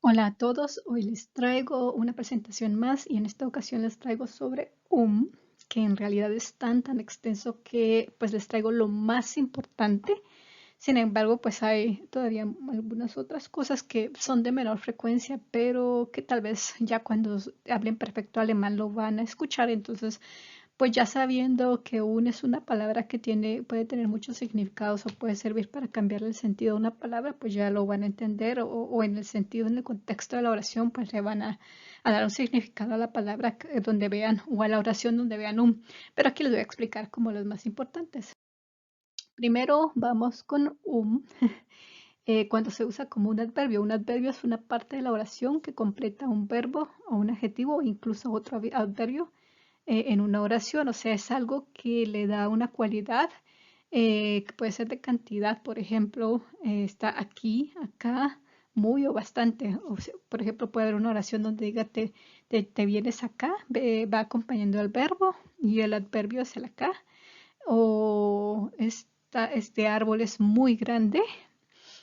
Hola a todos, hoy les traigo una presentación más y en esta ocasión les traigo sobre que en realidad es tan extenso que pues les traigo lo más importante. Sin embargo, pues hay todavía algunas otras cosas que son de menor frecuencia, pero que tal vez ya cuando hablen perfecto alemán lo van a escuchar. Entonces, pues ya sabiendo que un es una palabra que puede tener muchos significados o puede servir para cambiar el sentido de una palabra, pues ya lo van a entender o en el sentido, en el contexto de la oración, pues le van a dar un significado a la palabra donde vean o a la oración donde vean un. Pero aquí les voy a explicar como los más importantes. Primero vamos con cuando se usa como un adverbio. Un adverbio es una parte de la oración que completa un verbo o un adjetivo o incluso otro adverbio en una oración, o sea, es algo que le da una cualidad que puede ser de cantidad, por ejemplo, está aquí, acá, muy o bastante. O sea, por ejemplo, puede haber una oración donde diga te vienes acá, va acompañando al verbo y el adverbio es el acá, o este árbol es muy grande,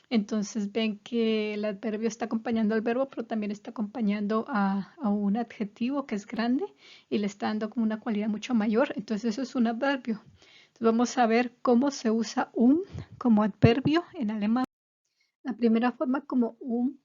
entonces ven que el adverbio está acompañando al verbo, pero también está acompañando a un adjetivo que es grande y le está dando como una cualidad mucho mayor. Entonces eso es un adverbio. Entonces vamos a ver cómo se usa como adverbio en alemán. La primera forma como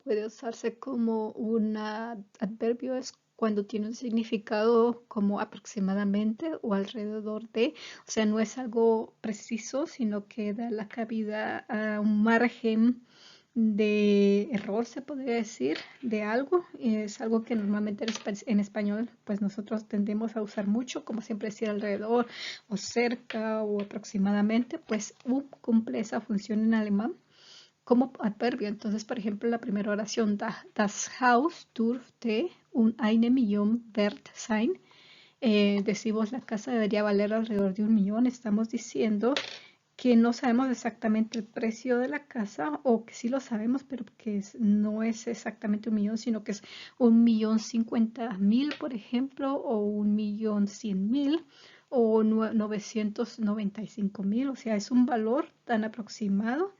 puede usarse como un adverbio es cuando tiene un significado como aproximadamente o alrededor de, o sea, no es algo preciso, sino que da la cabida a un margen de error, se podría decir, de algo. Es algo que normalmente en español, pues nosotros tendemos a usar mucho, como siempre decir alrededor o cerca o aproximadamente, pues cumple esa función en alemán como adverbio. Entonces, por ejemplo, la primera oración, das Haus dürfte eine Million wert sein. Decimos la casa debería valer alrededor de 1 millón. Estamos diciendo que no sabemos exactamente el precio de la casa o que sí lo sabemos, pero que no es exactamente 1 millón, sino que es 1.050.000, por ejemplo, o 1.100.000 o 995.000. O sea, es un valor tan aproximado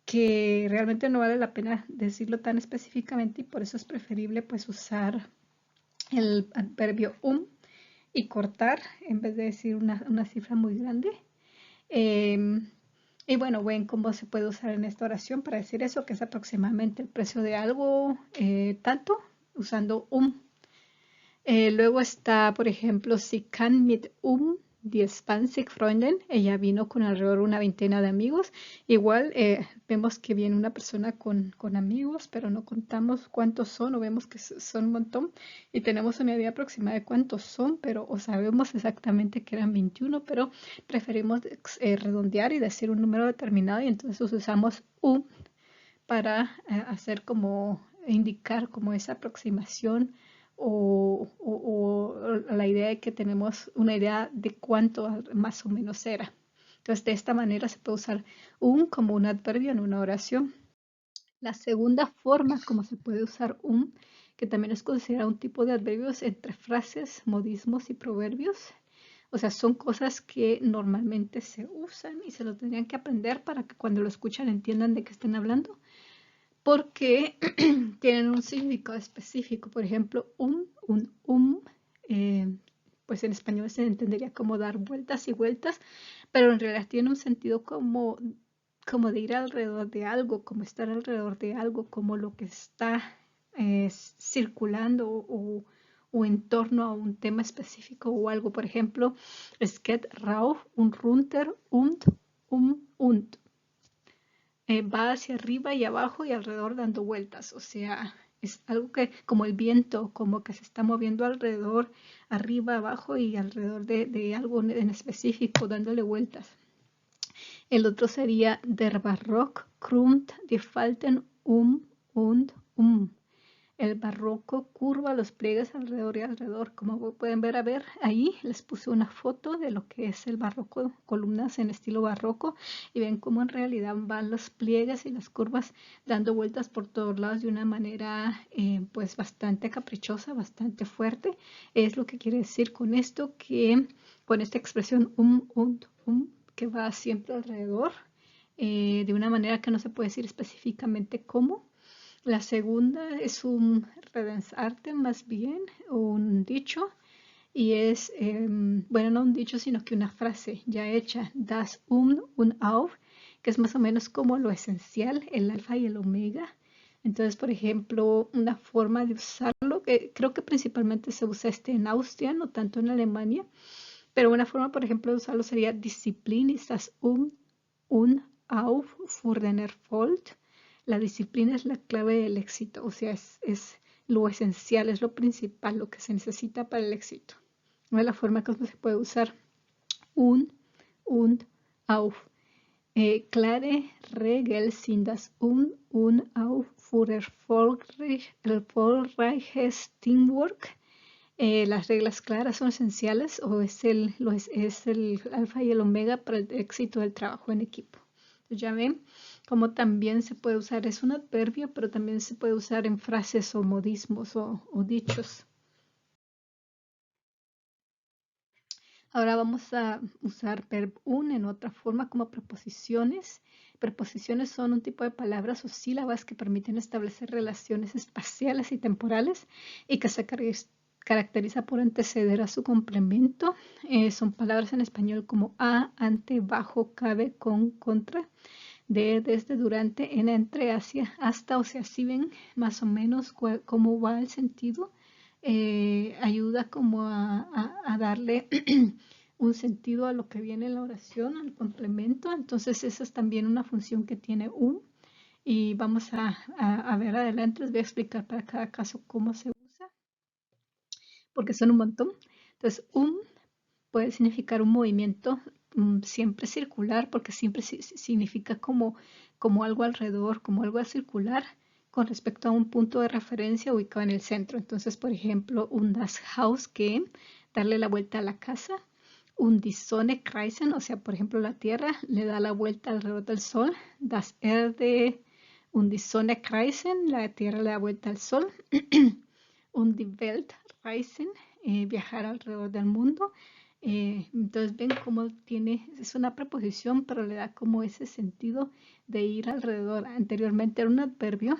que realmente no vale la pena decirlo tan específicamente y por eso es preferible pues usar el adverbio y cortar en vez de decir una cifra muy grande. Eh, y bueno, ven cómo se puede usar en esta oración para decir eso, que es aproximadamente el precio de algo tanto, usando luego está, por ejemplo, Sie kann mit die 20 Freunden. Ella vino con alrededor de una veintena de amigos. Igual vemos que viene una persona con amigos, pero no contamos cuántos son o vemos que son un montón y tenemos una idea aproximada de cuántos son, pero o sabemos exactamente que eran 21, pero preferimos redondear y decir un número determinado y entonces usamos para hacer como indicar como esa aproximación o la idea de que tenemos una idea de cuánto más o menos era. Entonces, de esta manera se puede usar como un adverbio en una oración. La segunda forma como se puede usar que también es considerado un tipo de adverbios entre frases, modismos y proverbios. O sea, son cosas que normalmente se usan y se lo tendrían que aprender para que cuando lo escuchan entiendan de qué están hablando porque tienen un significado específico. Por ejemplo, eh, pues en español se entendería como dar vueltas y vueltas, pero en realidad tiene un sentido como de ir alrededor de algo, como estar alrededor de algo, como lo que está circulando o en torno a un tema específico o algo. Por ejemplo, es geht rauf und runter und va hacia arriba y abajo y alrededor dando vueltas. O sea, es algo que como el viento, como que se está moviendo alrededor, arriba, abajo y alrededor de algo en específico, dándole vueltas. El otro sería der Barock krummt die Falten und El barroco curva los pliegues alrededor y alrededor. Como pueden ver, ahí les puse una foto de lo que es el barroco, columnas en estilo barroco, y ven cómo en realidad van los pliegues y las curvas dando vueltas por todos lados de una manera pues bastante caprichosa, bastante fuerte. Es lo que quiere decir con esto, que con esta expresión que va siempre alrededor, de una manera que no se puede decir específicamente cómo. La segunda es un redensarte más bien, un dicho, y es, bueno, no un dicho, sino que una frase ya hecha, das un auf, que es más o menos como lo esencial, el alfa y el omega. Entonces, por ejemplo, una forma de usarlo, que creo que principalmente se usa en Austria, no tanto en Alemania, pero una forma, por ejemplo, de usarlo sería Disziplin ist das un auf für den Erfolg. La disciplina es la clave del éxito, o sea, es lo esencial, es lo principal, lo que se necesita para el éxito. No es la forma que se puede usar un und auf. Klare Regeln sind das und auf für erfolgreiches Teamwork. Las reglas claras son esenciales o es el alfa y el omega para el éxito del trabajo en equipo. Entonces, ya ven cómo también se puede usar, es un adverbio, pero también se puede usar en frases o modismos o dichos. Ahora vamos a usar verb un en otra forma como preposiciones. Preposiciones son un tipo de palabras o sílabas que permiten establecer relaciones espaciales y temporales y que se caracteriza por anteceder a su complemento. Son palabras en español como a, ante, bajo, cabe, con, contra, de, desde, durante, en, entre, hacia, hasta. O sea, si ven más o menos cómo va el sentido. Ayuda como a darle un sentido a lo que viene en la oración, al complemento. Entonces esa es también una función que tiene un. Y vamos a ver adelante, les voy a explicar para cada caso cómo se usa, porque son un montón. Entonces un puede significar un movimiento siempre circular, porque siempre significa como algo alrededor, como algo circular con respecto a un punto de referencia ubicado en el centro. Entonces, por ejemplo, un das Haus gehen, darle la vuelta a la casa. Un die Sonne kreisen, o sea, por ejemplo, la Tierra le da la vuelta alrededor del Sol. Das Erde, un die Sonne kreisen, la Tierra le da vuelta al Sol. Un die Welt reisen, viajar alrededor del mundo. Entonces ven cómo es una preposición, pero le da como ese sentido de ir alrededor. Anteriormente era un adverbio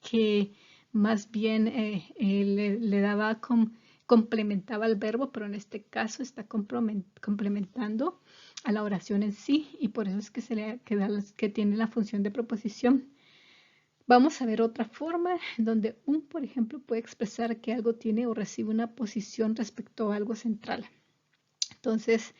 que más bien le daba complementaba el verbo, pero en este caso está complementando a la oración en sí y por eso es que que tiene la función de preposición. Vamos a ver otra forma donde por ejemplo, puede expresar que algo tiene o recibe una posición respecto a algo central. Entonces,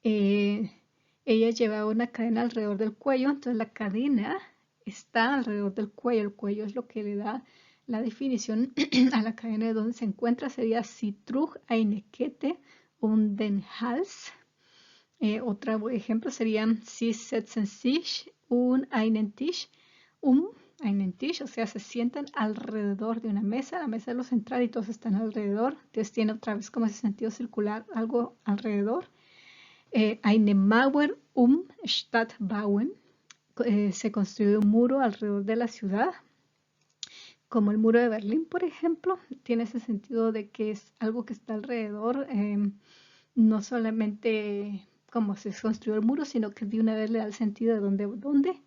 ella llevaba una cadena alrededor del cuello, entonces la cadena está alrededor del cuello. El cuello es lo que le da la definición a la cadena de donde se encuentra. Sería Sie trug eine Kette um den Hals. Otro ejemplo sería Sie setzen sich einen Tisch einen Tisch, o sea, se sientan alrededor de una mesa. La mesa es lo central y todos están alrededor. Entonces tiene otra vez como ese sentido circular, algo alrededor. Eine Mauer Stadt bauen. Se construyó un muro alrededor de la ciudad, como el muro de Berlín, por ejemplo. Tiene ese sentido de que es algo que está alrededor, no solamente como se construyó el muro, sino que de una vez le da el sentido de dónde.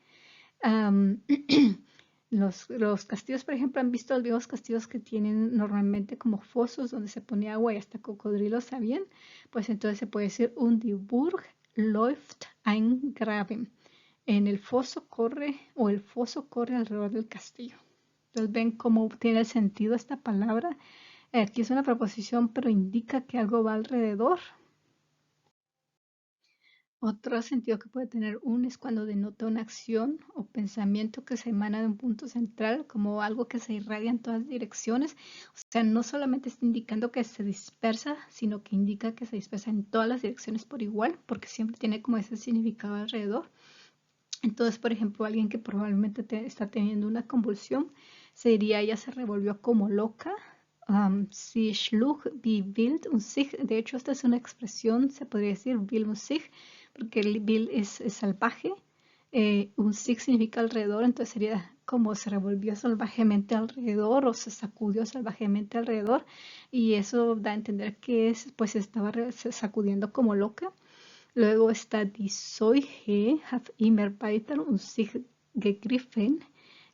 Los castillos, por ejemplo, han visto los viejos castillos que tienen normalmente como fosos donde se pone agua y hasta cocodrilos habían. Pues entonces se puede decir die Burg läuft ein Graben. En el foso corre o el foso corre alrededor del castillo. Entonces ven cómo tiene el sentido esta palabra. Aquí es una preposición, pero indica que algo va alrededor. Otro sentido que puede tener es cuando denota una acción o pensamiento que se emana de un punto central, como algo que se irradia en todas direcciones. O sea, no solamente está indicando que se dispersa, sino que indica que se dispersa en todas las direcciones por igual, porque siempre tiene como ese significado alrededor. Entonces, por ejemplo, alguien que probablemente está teniendo una convulsión, se diría, ella se revolvió como loca. Sie schlug wie wild und sich. De hecho, esta es una expresión, se podría decir wild und sich, porque el wild es salvaje. Un sich significa alrededor, entonces sería como se revolvió salvajemente alrededor o se sacudió salvajemente alrededor. Y eso da a entender que pues estaba sacudiendo como loca. Luego está die Seuche hat immer weiter und sich gegriffen.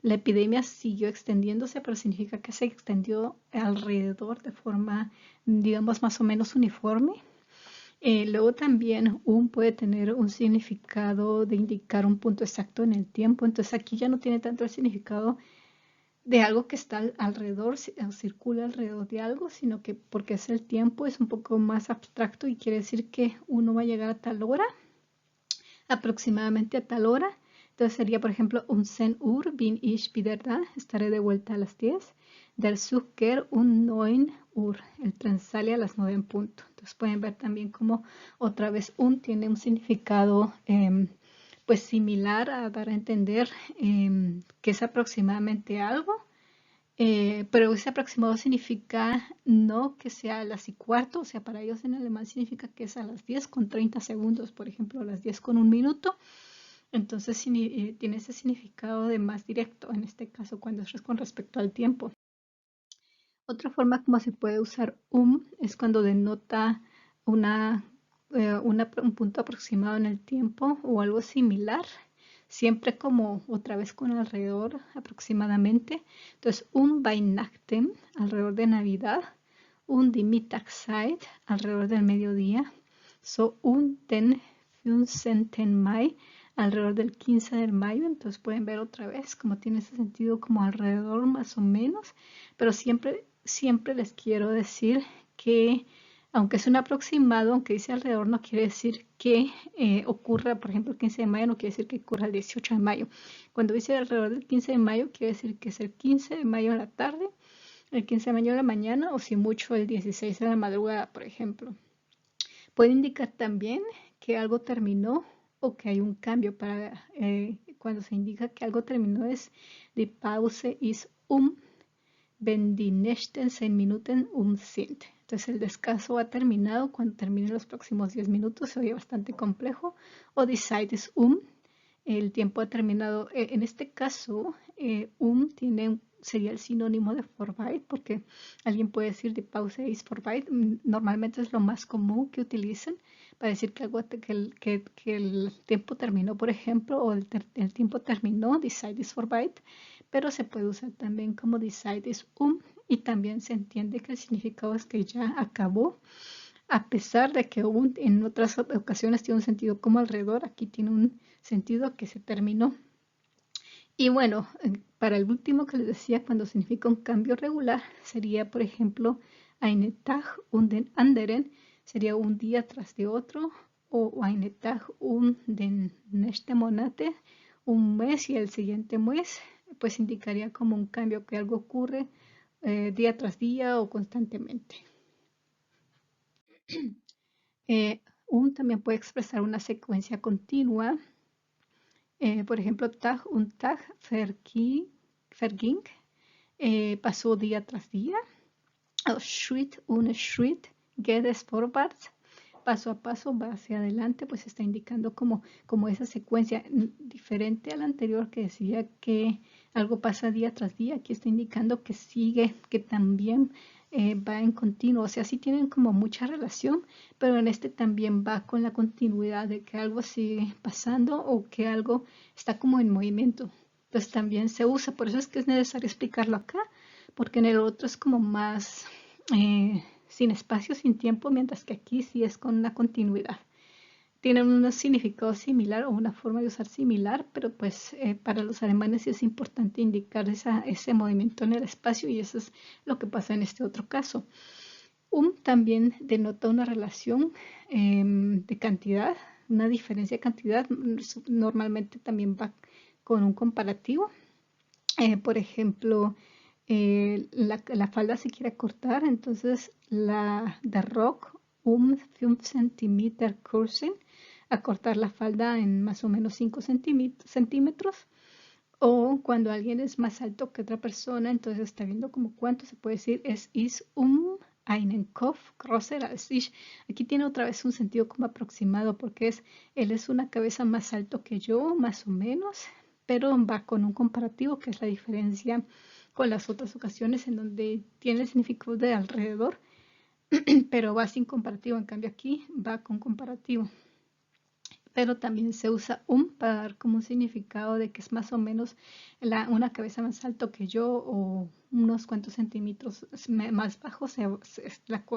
La epidemia siguió extendiéndose, pero significa que se extendió alrededor de forma, digamos, más o menos uniforme. Luego también puede tener un significado de indicar un punto exacto en el tiempo. Entonces aquí ya no tiene tanto el significado de algo que está alrededor, circula alrededor de algo, sino que porque es el tiempo, es un poco más abstracto y quiere decir que uno va a llegar a tal hora, aproximadamente a tal hora. Entonces sería, por ejemplo, 10 Uhr bin ich wieder da, estaré de vuelta a las 10. Der Zug geht 9 Uhr, el tren sale a las 9 en punto. Entonces pueden ver también cómo otra vez tiene un significado pues similar a dar a entender que es aproximadamente algo. Pero ese aproximado significa no que sea a las y cuarto, o sea, para ellos en alemán significa que es a las 10 con 30 segundos, por ejemplo, a las 10 con un minuto. Entonces tiene ese significado de más directo, en este caso cuando es con respecto al tiempo. Otra forma como se puede usar es cuando denota un punto aproximado en el tiempo o algo similar, siempre como otra vez con alrededor aproximadamente. Entonces, Weihnachten, alrededor de Navidad, die Mittagszeit, alrededor del mediodía, den 15. Mai, alrededor del 15 de mayo. Entonces pueden ver otra vez como tiene ese sentido como alrededor más o menos, pero siempre les quiero decir que aunque es un aproximado, aunque dice alrededor, no quiere decir que ocurra, por ejemplo, el 15 de mayo, no quiere decir que ocurra el 18 de mayo. Cuando dice alrededor del 15 de mayo, quiere decir que es el 15 de mayo en la tarde, el 15 de mayo en la mañana, o si mucho el 16 de la madrugada, por ejemplo. Puede indicar también que algo terminó o que hay un cambio. Cuando se indica que algo terminó es die Pause ist wenn die nächsten 10 Minuten sind. Entonces el descanso ha terminado cuando terminen los próximos 10 minutos. Se oye bastante complejo. O die Zeit ist el tiempo ha terminado. En este caso, sería el sinónimo de vorbei, porque alguien puede decir die Pause ist vorbei. Normalmente es lo más común que utilicen para decir que el tiempo terminó, por ejemplo, o el tiempo terminó, die Zeit ist vorbei, pero se puede usar también como die Zeit ist y también se entiende que el significado es que ya acabó. A pesar de que en otras ocasiones tiene un sentido como alrededor, aquí tiene un sentido que se terminó. Y bueno, para el último que les decía, cuando significa un cambio regular, sería, por ejemplo, eine Tag und den anderen, sería un día tras de otro, o eine Tag und den nächsten Monate, un mes y el siguiente mes, pues indicaría como un cambio, que algo ocurre día tras día o constantemente. También puede expresar una secuencia continua. Por ejemplo, Tag und Tag verging, pasó día tras día. Schritt und Schritt geht es vorwärts, paso a paso va hacia adelante, pues está indicando como esa secuencia diferente a la anterior que decía que algo pasa día tras día. Aquí está indicando que sigue, que también va en continuo, o sea, sí tienen como mucha relación, pero en este también va con la continuidad de que algo sigue pasando o que algo está como en movimiento. Entonces también se usa, por eso es que es necesario explicarlo acá, porque en el otro es como más sin espacio, sin tiempo, mientras que aquí sí es con una continuidad. Tienen un significado similar o una forma de usar similar, pero pues para los alemanes sí es importante indicar ese movimiento en el espacio, y eso es lo que pasa en este otro caso. También denota una relación de cantidad, una diferencia de cantidad. Normalmente también va con un comparativo. Por ejemplo, la falda se quiere cortar, entonces der Rock 5 cm kürzen, acortar la falda en más o menos 5 centímetros. O cuando alguien es más alto que otra persona, entonces está viendo como cuánto se puede decir, es ist einen Kopf größer als ich. Aquí tiene otra vez un sentido como aproximado, porque él es una cabeza más alto que yo, más o menos, pero va con un comparativo, que es la diferencia con las otras ocasiones en donde tiene el significado de alrededor, pero va sin comparativo. En cambio aquí va con comparativo. pero también se usa para dar como un significado de que es más o menos una cabeza más alto que yo o unos cuantos centímetros más bajo,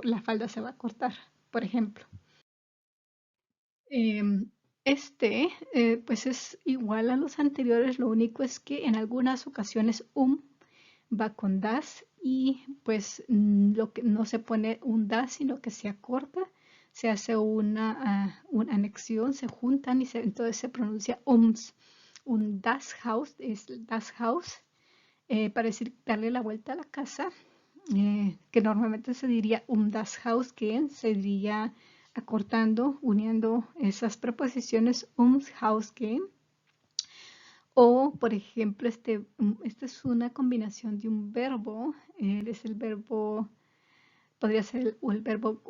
la falda se va a cortar, por ejemplo. Em, pues es igual a los anteriores, lo único es que en algunas ocasiones va con das y pues lo que no se pone un das, sino que se acorta, se hace una anexión, se juntan y entonces se pronuncia ums. Un das Haus es das Haus, para decir darle la vuelta a la casa, que normalmente se diría das Haus gehen, se diría acortando, uniendo esas preposiciones Haus gehen. O, por ejemplo, esta es una combinación de un verbo, es el verbo, podría ser el verbo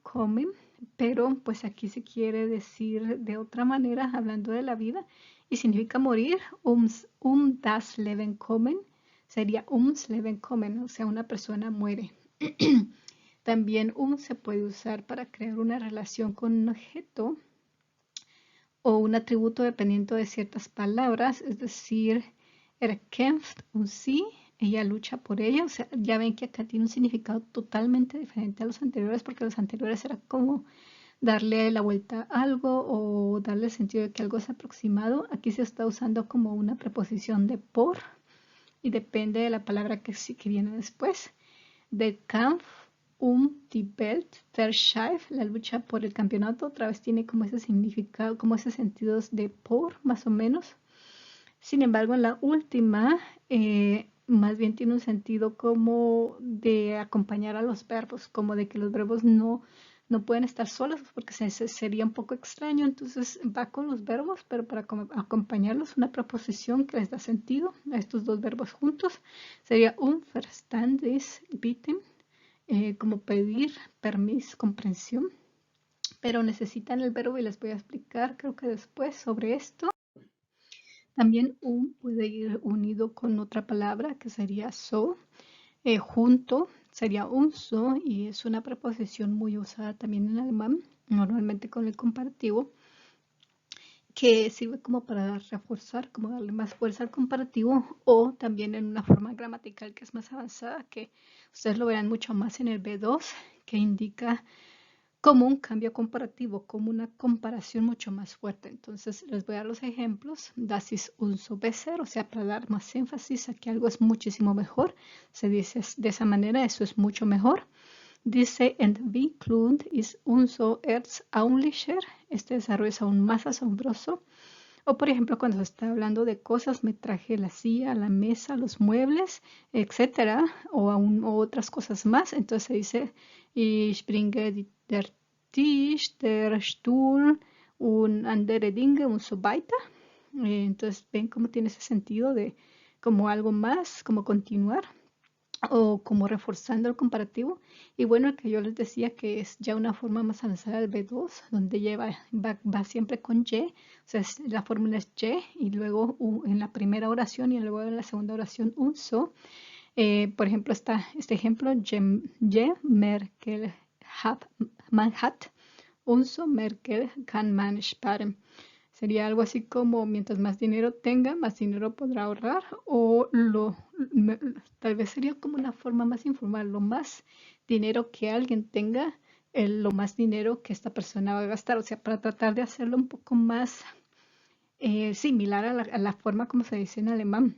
kommen, pero pues aquí se quiere decir de otra manera, hablando de la vida, y significa morir, das Leben kommen, sería Leben kommen, o sea, una persona muere. También se puede usar para crear una relación con un objeto o un atributo dependiendo de ciertas palabras, es decir, kämpft sí, ella lucha por ella, o sea, ya ven que acá tiene un significado totalmente diferente a los anteriores, porque los anteriores era como darle la vuelta a algo o darle el sentido de que algo es aproximado. Aquí se está usando como una preposición de por y depende de la palabra que viene después. De Kampf die Welt verschafft, la lucha por el campeonato, otra vez tiene como ese significado, como ese sentido de por, más o menos. Sin embargo, en la última, más bien tiene un sentido como de acompañar a los verbos, como de que los verbos no pueden estar solos porque sería un poco extraño, entonces va con los verbos, pero para acompañarlos una preposición que les da sentido a estos dos verbos juntos sería verstandes bitten, como pedir, permiso, comprensión, pero necesitan el verbo y les voy a explicar creo que después sobre esto. También puede ir unido con otra palabra que sería so, junto sería so y es una preposición muy usada también en alemán, normalmente con el comparativo, que sirve como para reforzar, como darle más fuerza al comparativo, o también en una forma gramatical que es más avanzada, que ustedes lo verán mucho más en el B2, que indica como un cambio comparativo, como una comparación mucho más fuerte. Entonces les voy a dar los ejemplos. Das ist umso besser, o sea, para dar más énfasis a que algo es muchísimo mejor, se dice de esa manera, eso es mucho mejor. Diese Entwicklung ist umso erstaunlicher, este desarrollo es aún más asombroso. O por ejemplo, cuando se está hablando de cosas, me traje la silla, la mesa, los muebles, etcétera, o otras cosas más. Entonces se dice, ich bringe der Tisch, der Stuhl und andere Dinge und so weiter. Entonces ven cómo tiene ese sentido de como algo más, como continuar o como reforzando el comparativo. Y bueno, el que yo les decía que es ya una forma más avanzada del B2, donde va siempre con Y, o sea, la fórmula es Y, y luego en la primera oración y luego en la segunda oración so. Por ejemplo, está este ejemplo, Je Merkel man hat, so Merkel kann man sparen. Sería algo así como mientras más dinero tenga, más dinero podrá ahorrar, o tal vez sería como una forma más informal, lo más dinero que alguien tenga, lo más dinero que esta persona va a gastar, o sea, para tratar de hacerlo un poco más similar a la forma como se dice en alemán.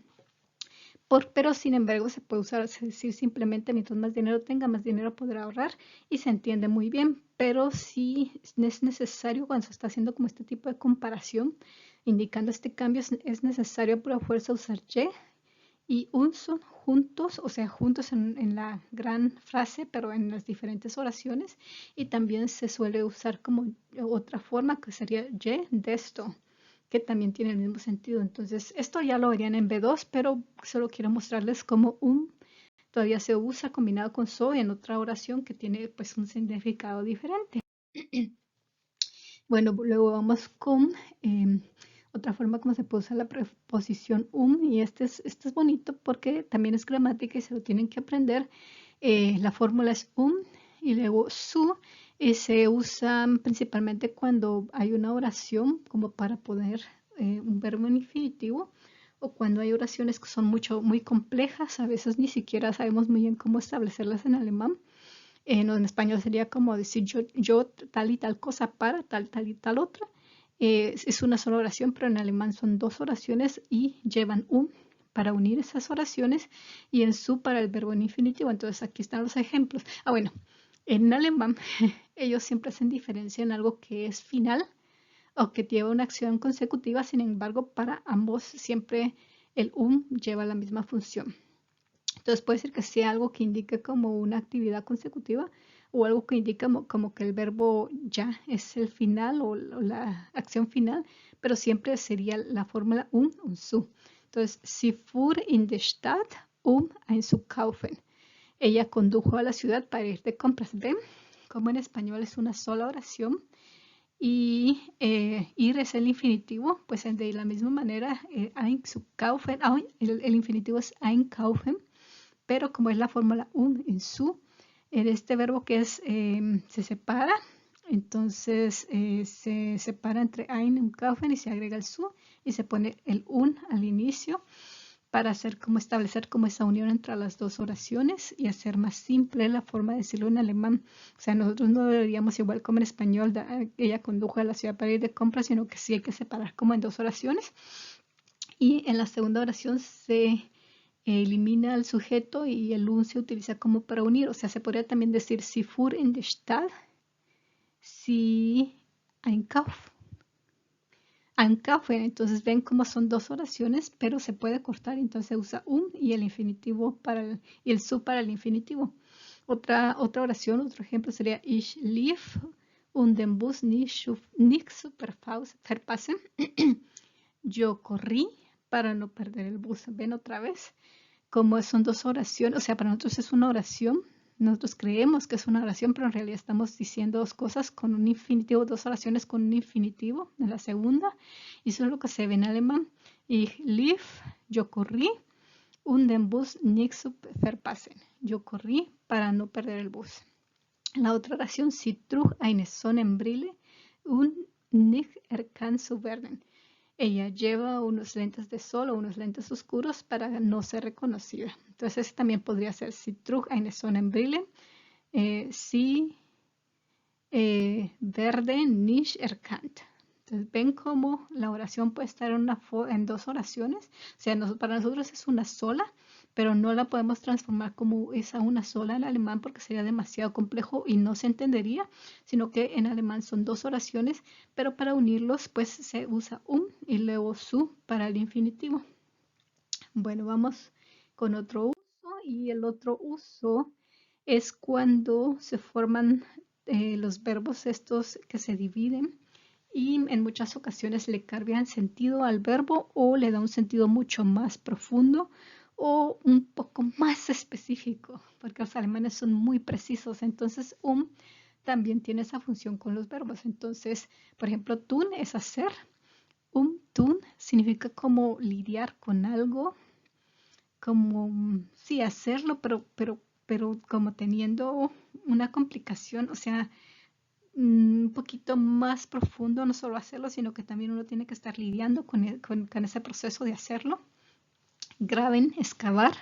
Pero sin embargo se puede usar, es decir, simplemente mientras más dinero tenga, más dinero podrá ahorrar y se entiende muy bien, pero sí es necesario cuando se está haciendo como este tipo de comparación, indicando este cambio, es necesario por fuerza usar y son juntos, o sea, juntos en la gran frase, pero en las diferentes oraciones, y también se suele usar como otra forma que sería de esto, que también tiene el mismo sentido. Entonces, esto ya lo verían en B2, pero solo quiero mostrarles cómo todavía se usa combinado con so en otra oración que tiene pues un significado diferente. Bueno, luego vamos con otra forma como se puede usar la preposición y este es bonito porque también es gramática y se lo tienen que aprender. La fórmula es y luego su, Se usan principalmente cuando hay una oración como para poner un verbo en infinitivo, o cuando hay oraciones que son muy complejas, a veces ni siquiera sabemos muy bien cómo establecerlas en alemán. En español sería como decir yo tal y tal cosa para tal y tal otra. Es una sola oración, pero en alemán son dos oraciones y llevan para unir esas oraciones y en su para el verbo en infinitivo. Entonces aquí están los ejemplos. Bueno, en alemán ellos siempre hacen diferencia en algo que es final o que lleva una acción consecutiva. Sin embargo, para ambos siempre el lleva la misma función. Entonces puede ser que sea algo que indique como una actividad consecutiva o algo que indica como que el verbo ya es el final o la acción final, pero siempre sería la fórmula un su. Entonces, sie fuhr in die Stadt, einzukaufen. Ella condujo a la ciudad para ir de compras. ¿Ven? Como en español es una sola oración y ir es el infinitivo, pues de la misma manera, einzukaufen, el infinitivo es einkaufen, pero como es la fórmula en su, en este verbo que es se separa, entonces se separa entre ein y un kaufen y se agrega el su y se pone el al inicio para establecer como esa unión entre las dos oraciones y hacer más simple la forma de decirlo en alemán. O sea, nosotros no deberíamos igual como en español, ella condujo a la ciudad para ir de compras, sino que sí hay que separar como en dos oraciones. Y en la segunda oración se elimina al sujeto y el se utiliza como para unir. O sea, se podría también decir sie fuhr in die Stadt, sie einkaufen. Entonces ven cómo son dos oraciones, pero se puede cortar. Entonces se usa y el infinitivo y el su para el infinitivo. Otra oración, otro ejemplo sería ich lief und den Bus nicht verpassen. Yo corrí para no perder el bus. ¿Ven otra vez? Como son dos oraciones, o sea, para nosotros es una oración, nosotros creemos que es una oración, pero en realidad estamos diciendo dos cosas con un infinitivo, dos oraciones con un infinitivo en la segunda, y eso es lo que se ve en alemán. Ich lief, yo corrí, und den Bus nicht zu verpassen. Yo corrí para no perder el bus. La otra oración, sie trug eine Sonnenbrille und nicht erkannt zu werden. Ella lleva unos lentes de sol o unos lentes oscuros para no ser reconocida. Entonces ese también podría ser sie trug eine Sonnenbrille, sie werde nicht erkannt. Entonces ven cómo la oración puede estar en dos oraciones. O sea, para nosotros es una sola, pero no la podemos transformar como esa una sola en alemán porque sería demasiado complejo y no se entendería, sino que en alemán son dos oraciones, pero para unirlos pues se usa y luego su para el infinitivo. Bueno, vamos con otro uso, y el otro uso es cuando se forman los verbos estos que se dividen y en muchas ocasiones le cambian sentido al verbo o le da un sentido mucho más profundo o un poco más específico, porque los alemanes son muy precisos. Entonces también tiene esa función con los verbos. Entonces, por ejemplo, tun es hacer, tun significa como lidiar con algo, como sí hacerlo, pero como teniendo una complicación, o sea, un poquito más profundo, no solo hacerlo, sino que también uno tiene que estar lidiando con ese proceso de hacerlo. Graben, excavar.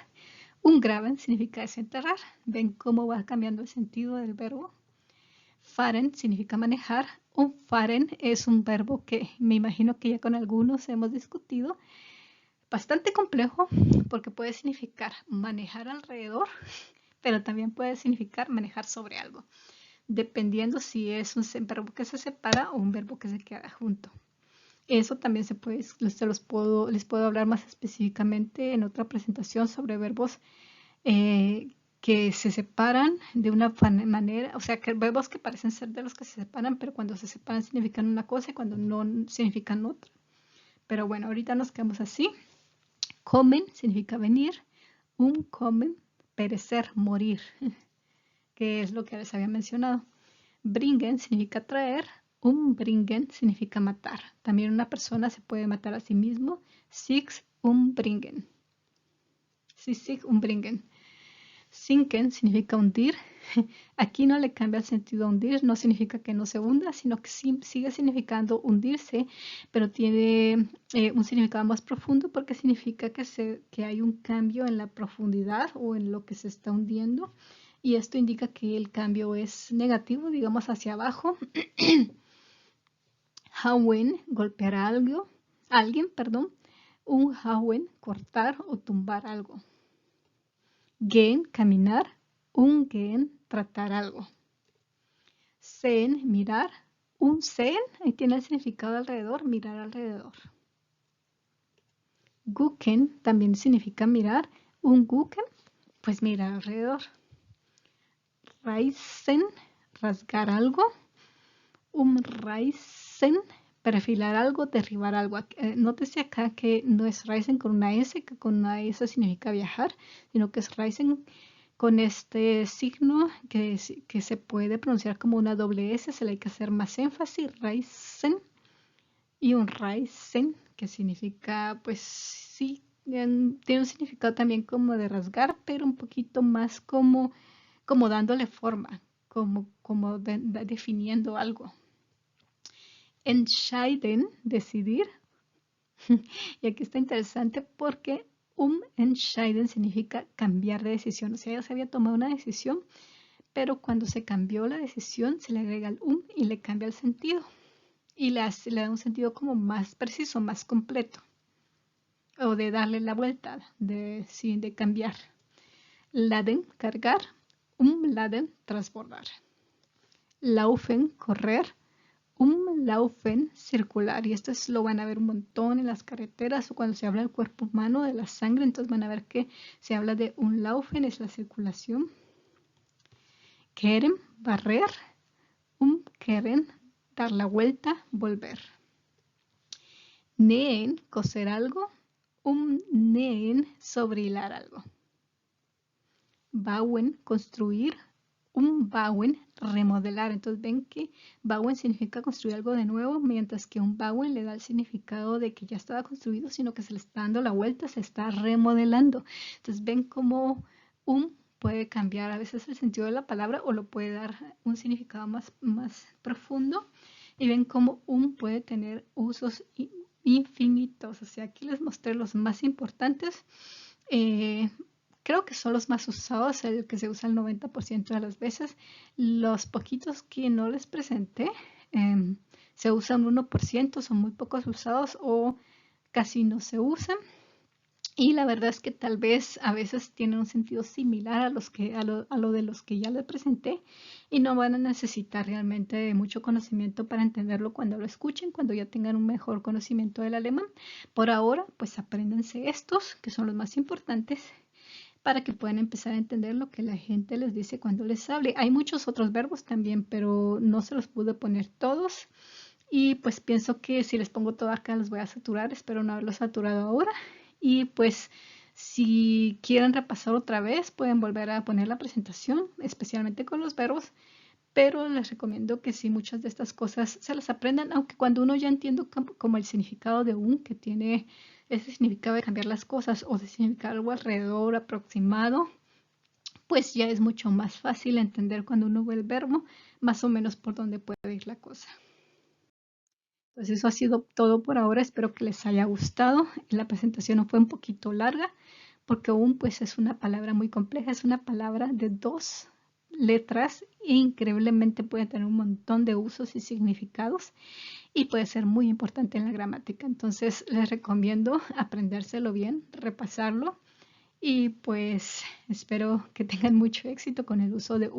Un graben significa desenterrar. Ven cómo va cambiando el sentido del verbo. Fahren significa manejar. Un fahren es un verbo que me imagino que ya con algunos hemos discutido. Bastante complejo porque puede significar manejar alrededor, pero también puede significar manejar sobre algo, dependiendo si es un verbo que se separa o un verbo que se queda junto. Eso también les puedo hablar más específicamente en otra presentación sobre verbos que se separan de una manera, o sea, que verbos que parecen ser de los que se separan, pero cuando se separan significan una cosa y cuando no significan otra. Pero bueno, ahorita nos quedamos así. Kommen significa venir, kommen, perecer, morir, que es lo que les había mencionado. Bringen significa traer, bringen significa matar. También una persona se puede matar a sí mismo. Sich umbringen. Sie sich umbringen. Sinken significa hundir. Aquí no le cambia el sentido a hundir, no significa que no se hunda, sino que sigue significando hundirse, pero tiene un significado más profundo porque significa que hay un cambio en la profundidad o en lo que se está hundiendo. Y esto indica que el cambio es negativo, digamos hacia abajo. Hawen, golpear a alguien, perdón. Un hawen, cortar o tumbar algo. Gehen, caminar. Un gehen, tratar algo. Sehen, mirar. Un sehen, ahí tiene el significado alrededor, mirar alrededor. Gucken también significa mirar. Un gucken, pues mirar alrededor. Reißen, rasgar algo. Reißen, perfilar algo, derribar algo. Nótese acá que no es Reißen con una S, que con una S significa viajar, sino que es Reißen con este signo que se puede pronunciar como una doble S, se le hay que hacer más énfasis, Reißen, y un Reißen, que significa, pues sí, tiene un significado también como de rasgar, pero un poquito más como dándole forma, como definiendo algo. Entscheiden, decidir. Y aquí está interesante porque entscheiden significa cambiar de decisión. O sea, ya se había tomado una decisión, pero cuando se cambió la decisión se le agrega el y le cambia el sentido. Y le da un sentido como más preciso, más completo. O de darle la vuelta, de cambiar. Laden, cargar. Laden, transbordar. Laufen, correr. Laufen, circular. Y esto lo van a ver un montón en las carreteras o cuando se habla del cuerpo humano, de la sangre. Entonces van a ver que se habla de un Laufen, es la circulación. Kehren, barrer. Kehren, dar la vuelta, volver. Nähen, coser algo. Nähen, sobrehilar algo. Bauen, construir. Bauen, remodelar. Entonces ven que bauen significa construir algo de nuevo, mientras que un bauen le da el significado de que ya estaba construido, sino que se le está dando la vuelta, se está remodelando. Entonces ven cómo puede cambiar a veces el sentido de la palabra o lo puede dar un significado más profundo. Y ven cómo puede tener usos infinitos. O sea, aquí les mostré los más importantes. Creo que son los más usados, el que se usa el 90% de las veces. Los poquitos que no les presenté se usan 1%, son muy pocos usados o casi no se usan. Y la verdad es que tal vez a veces tienen un sentido similar a lo de los que ya les presenté y no van a necesitar realmente mucho conocimiento para entenderlo cuando lo escuchen, cuando ya tengan un mejor conocimiento del alemán. Por ahora, pues apréndanse estos, que son los más importantes, para que puedan empezar a entender lo que la gente les dice cuando les hable. Hay muchos otros verbos también, pero no se los pude poner todos. Y pues pienso que si les pongo todo acá los voy a saturar. Espero no haberlos saturado ahora. Y pues si quieren repasar otra vez, pueden volver a poner la presentación, especialmente con los verbos. Pero les recomiendo que sí, muchas de estas cosas se las aprendan, aunque cuando uno ya entiende como el significado de que tiene ese significado de cambiar las cosas o de significar algo alrededor aproximado, pues ya es mucho más fácil entender cuando uno ve el verbo, más o menos por dónde puede ir la cosa. Entonces eso ha sido todo por ahora, espero que les haya gustado. La presentación fue un poquito larga porque pues es una palabra muy compleja, es una palabra de 2 letras e increíblemente puede tener un montón de usos y significados y puede ser muy importante en la gramática. Entonces les recomiendo aprendérselo bien, repasarlo y pues espero que tengan mucho éxito con el uso de